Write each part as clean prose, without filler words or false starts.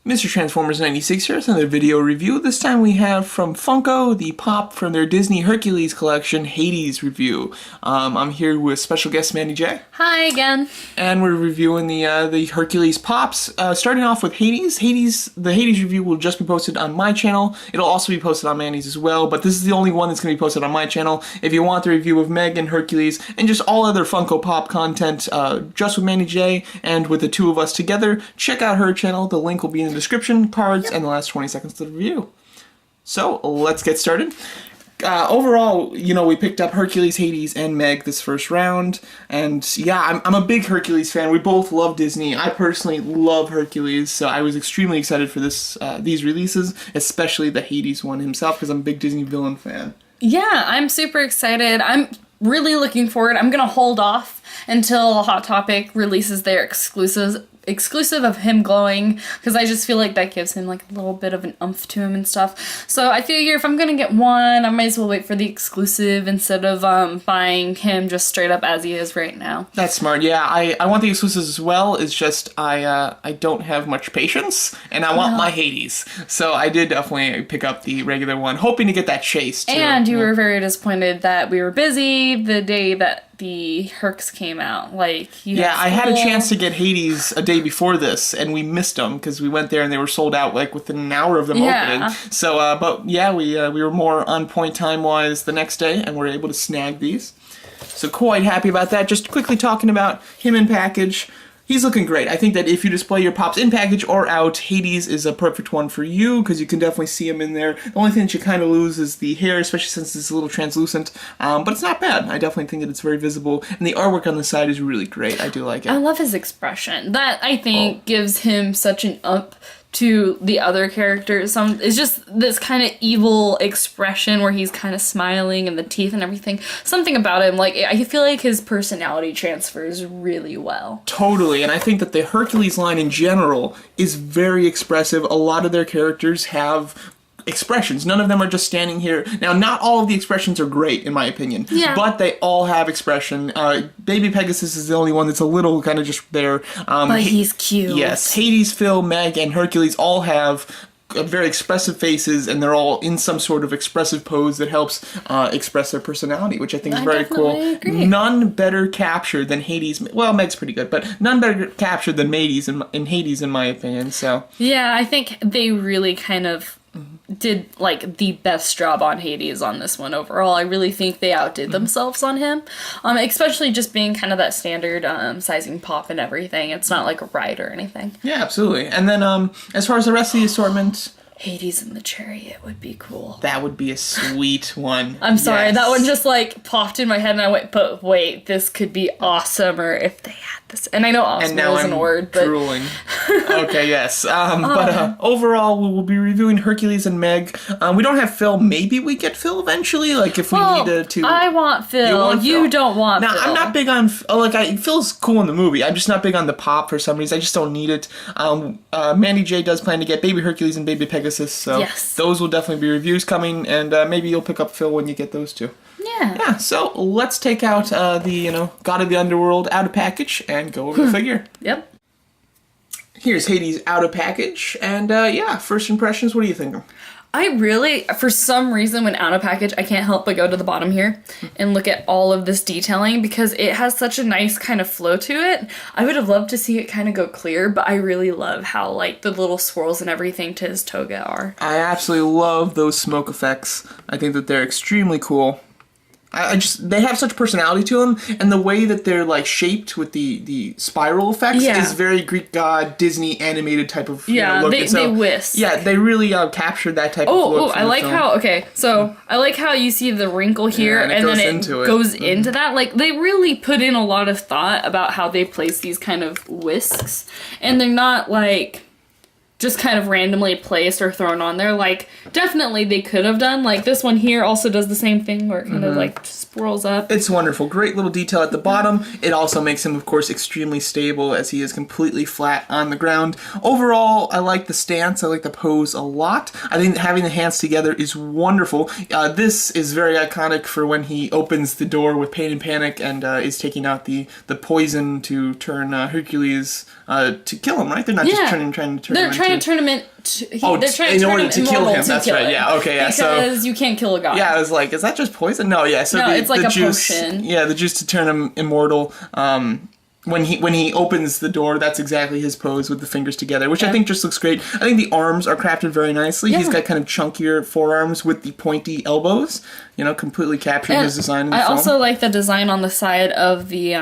Mr. Transformers 96 here with another video review. This time we have from Funko, the pop from their Disney Hercules collection, Hades review. I'm here with special guest Mandii J. Hi again. And we're reviewing the Hercules pops. Starting off with Hades. The Hades review will just be posted on my channel. It'll also be posted on Mandi's as well, but this is the only one that's going to be posted on my channel. If you want the review of Meg and Hercules and just all other Funko Pop content just with Mandii J and with the two of us together, check out her channel. The link will be in the description, cards, and the last 20 seconds of the review. So, let's get started. Overall, we picked up Hercules, Hades, and Meg this first round, and yeah, I'm a big Hercules fan. We both love Disney. I personally love Hercules, so I was extremely excited for these releases, especially the Hades one himself, because I'm a big Disney villain fan. Yeah, I'm super excited. I'm really looking forward. I'm gonna hold off until Hot Topic releases their exclusive of him glowing, because I just feel like that gives him like a little bit of an oomph to him and stuff. So I figure if I'm gonna get one, I might as well wait for the exclusive instead of buying him just straight up as he is right now. That's smart. Yeah, I want the exclusives as well. It's just I don't have much patience, and I want my Hades. So I did definitely pick up the regular one, hoping to get that chase too. And you were very disappointed that we were busy the day that the Hercs came out. I had a chance to get Hades a day before this, and we missed them because we went there and they were sold out like within an hour of them opening. So, but yeah, we were more on point time-wise the next day, and we're able to snag these. So quite happy about that. Just quickly talking about him in package. He's looking great. I think that if you display your pops in package or out, Hades is a perfect one for you because you can definitely see him in there. The only thing that you kind of lose is the hair, especially since it's a little translucent, but it's not bad. I definitely think that it's very visible, and the artwork on the side is really great. I do like it. I love his expression. That, I think, gives him such an up to the other characters. It's just this kind of evil expression where he's kind of smiling and the teeth and everything. Something about him, I feel like his personality transfers really well. Totally, and I think that the Hercules line in general is very expressive. A lot of their characters have expressions. None of them are just standing here. Now, not all of the expressions are great, in my opinion, but they all have expression. Baby Pegasus is the only one that's a little kind of just there. But he's cute. Yes, Hades, Phil, Meg, and Hercules all have very expressive faces, and they're all in some sort of expressive pose that helps express their personality, which I think is very cool. Agree. None better captured than Hades. Well, Meg's pretty good, but none better captured than Hades in Hades, in my opinion. So yeah, I think they really kind of did the best job on Hades on this one overall. I really think they outdid themselves on him, especially just being kind of that standard sizing pop and everything. It's not like a ride or anything. Yeah, absolutely. And then as far as the rest of the assortment, Hades in the chariot would be cool. That would be a sweet one. I'm sorry, that one just popped in my head and I went, but wait, this could be awesomer if they had this. And I know awesome isn't a word, but drooling. Okay, yes. But overall, we will be reviewing Hercules and Meg. We don't have Phil. Maybe we get Phil eventually, if we needed to. I want Phil. You don't want Phil. I'm not big on Phil's cool in the movie. I'm just not big on the pop for some reason. I just don't need it. Mandii J does plan to get Baby Hercules and Baby Pegasus, so those will definitely be reviews coming, and maybe you'll pick up Phil when you get those two. Yeah, so let's take out the, God of the Underworld out of package and go over the figure. Yep. Here's Hades out of package, and first impressions, what are you thinking? I really, for some reason, when out of package, I can't help but go to the bottom here and look at all of this detailing because it has such a nice kind of flow to it. I would have loved to see it kind of go clear, but I really love how, the little swirls and everything to his toga are. I absolutely love those smoke effects. I think that they're extremely cool. They have such personality to them, and the way that they're shaped with the spiral effects is very Greek god, Disney animated type of look. They whisk. Yeah, they really captured that type of look. I like how, I like how you see the wrinkle here, and then it goes into that. They really put in a lot of thought about how they place these kind of whisks, and they're not just kind of randomly placed or thrown on there. Definitely they could have done. This one here also does the same thing where it kind of swirls up. It's wonderful. Great little detail at the bottom. It also makes him, of course, extremely stable as he is completely flat on the ground. Overall, I like the stance. I like the pose a lot. I think having the hands together is wonderful. This is very iconic for when he opens the door with Pain and Panic and is taking out the poison to turn Hercules to kill him, right? They're not just trying to turn him into trying to turn him they're trying to in turn order him to kill immortal him. to That's kill right. him. Yeah. Okay. Yeah. Because you can't kill a god. Yeah, I was like, is that just poison? No. Yeah. So No, it's like the a juice, potion. Yeah, the juice to turn him immortal. When he opens the door, that's exactly his pose with the fingers together, which I think just looks great. I think the arms are crafted very nicely. Yeah. He's got kind of chunkier forearms with the pointy elbows, completely capturing his design in the film. I also like the design on the side of the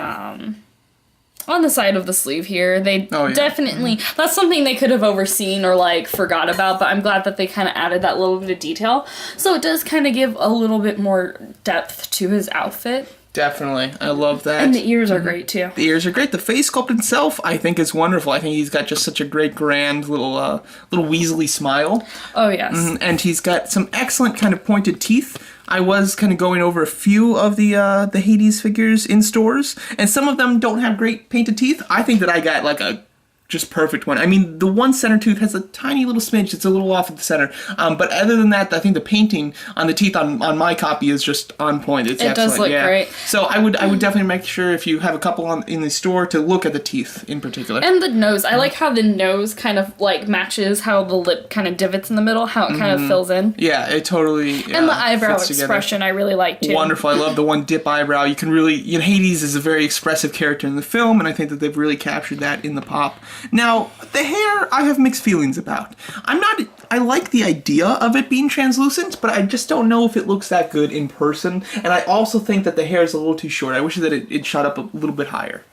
sleeve here. They definitely, that's something they could have overseen or like forgot about, but I'm glad that they kind of added that little bit of detail. So it does kind of give a little bit more depth to his outfit. Definitely. I love that. And the ears are great too. The ears are great. The face sculpt itself, I think, is wonderful. I think he's got just such a great, grand little weaselly smile. Oh, yes. And he's got some excellent kind of pointed teeth. I was kind of going over a few of the Hades figures in stores, and some of them don't have great painted teeth. I think that I got like a just perfect one. I mean, the one center tooth has a tiny little smidge. It's a little off at the center. But other than that, I think the painting on the teeth on my copy is just on point. It's it does look great. So I would definitely make sure if you have a couple in the store to look at the teeth in particular. And the nose. I like how the nose kind of like matches how the lip kind of divots in the middle, how it kind of fills in. Yeah, it totally and the eyebrow expression I really like too. Wonderful. I love the one dip eyebrow. You can really, Hades is a very expressive character in the film, and I think that they've really captured that in the pop. Now, the hair, I have mixed feelings about. I like the idea of it being translucent, but I just don't know if it looks that good in person. And I also think that the hair is a little too short. I wish that it shot up a little bit higher.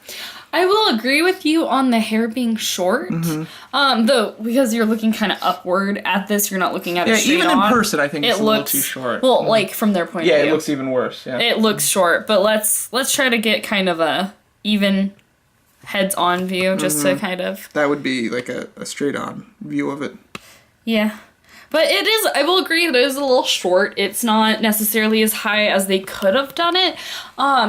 I will agree with you on the hair being short. Though, because you're looking kind of upward at this, you're not looking at it straight even on. in person, I think it's a little too short. Well, like, from their point of view. Yeah, it looks even worse. Yeah. It looks short, but let's try to get kind of a even heads-on view, just to kind of... That would be like a straight-on view of it. Yeah. But it is, I will agree, that it is a little short. It's not necessarily as high as they could have done it.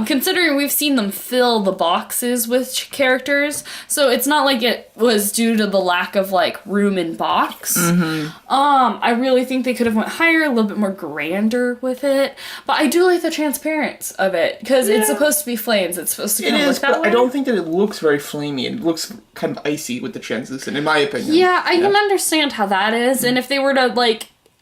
Considering we've seen them fill the boxes with characters, so it's not like it was due to the lack of, like, room in box. I really think they could have went higher, a little bit more grander with it. But I do like the transparency of it, because it's supposed to be flames. It's supposed to kind of look that way. I don't think that it looks very flamey. It looks kind of icy with the translucent, in my opinion. Yeah, I can understand how that is, and if they were to,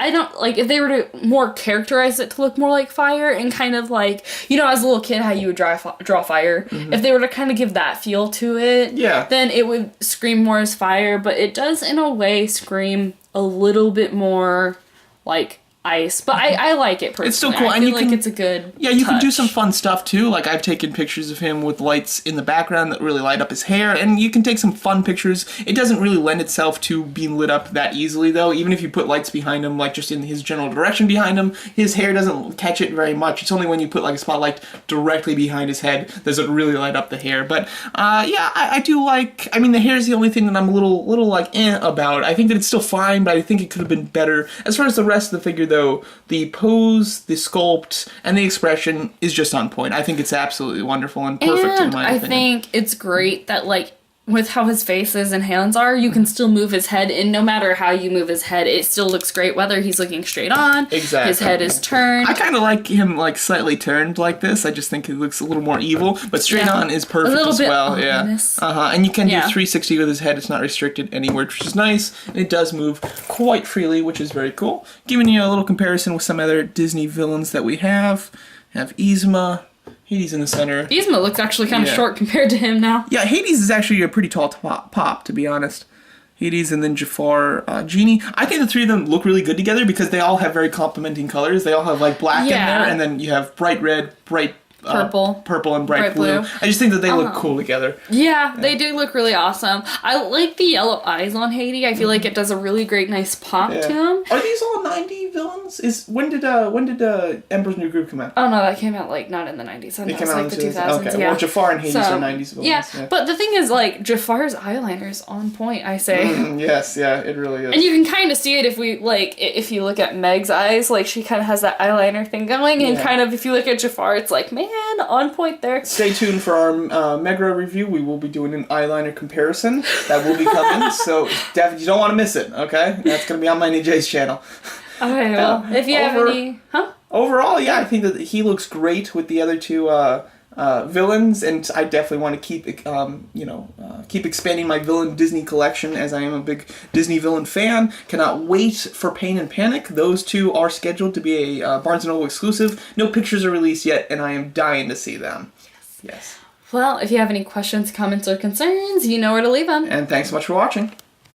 if they were to more characterize it to look more like fire and kind of like, as a little kid how you would draw fire, if they were to kind of give that feel to it, then it would scream more as fire, but it does in a way scream a little bit more like ice, but I like it personally. It's still cool. I feel like it's a good you can do touch. some fun stuff too. Like, I've taken pictures of him with lights in the background that really light up his hair, and you can take some fun pictures. It doesn't really lend itself to being lit up that easily, though. Even if you put lights behind him, like just in his general direction behind him, his hair doesn't catch it very much. It's only when you put like a spotlight directly behind his head does it really light up the hair. But I do like. I mean, the hair is the only thing that I'm a little like about. I think that it's still fine, but I think it could have been better. As far as the rest of the figure, though, the pose, the sculpt, and the expression is just on point. I think it's absolutely wonderful and perfect in my opinion. I think it's great that, like, with how his face is and hands are, you can still move his head, and no matter how you move his head, it still looks great, whether he's looking straight on, exactly. His head is turned. I kind of like him, like, slightly turned like this. I just think it looks a little more evil, but straight on is perfect as well. Ominous. And you can do 360 with his head. It's not restricted anywhere, which is nice, and it does move quite freely, which is very cool. Giving you a little comparison with some other Disney villains that we have. Yzma. Hades in the center. Yzma looks actually kind of short compared to him now. Yeah, Hades is actually a pretty tall pop, to be honest. Hades and then Jafar, Genie. I think the three of them look really good together because they all have very complementing colors. They all have like black in there, and then you have bright red, bright purple and bright blue. I just think that they look cool together. Yeah, they do look really awesome. I like the yellow eyes on Hades. I feel like it does a really great, nice pop to him. Are these all 90 villains? When did Emperor's New Groove come out? Oh no, that came out like not in the 90s. It came out like the 2000s. Okay, well Jafar and Hades are 90s villains. Yeah, but the thing is, like, Jafar's eyeliner is on point. I say. Yes, yeah, it really is. And you can kind of see it if you look at Meg's eyes, like she kind of has that eyeliner thing going, and kind of if you look at Jafar, it's like, man, on point there. Stay tuned for our Megra review. We will be doing an eyeliner comparison that will be coming, so definitely you don't want to miss it. Okay, that's gonna be on my Jay's channel. Okay, well, if you have any, Overall, yeah, I think that he looks great with the other two villains, and I definitely want to keep keep expanding my villain Disney collection, as I am a big Disney villain fan. Cannot wait for Pain and Panic. Those two are scheduled to be a Barnes & Noble exclusive. No pictures are released yet, and I am dying to see them. Yes. Well, if you have any questions, comments, or concerns, you know where to leave them. And thanks so much for watching.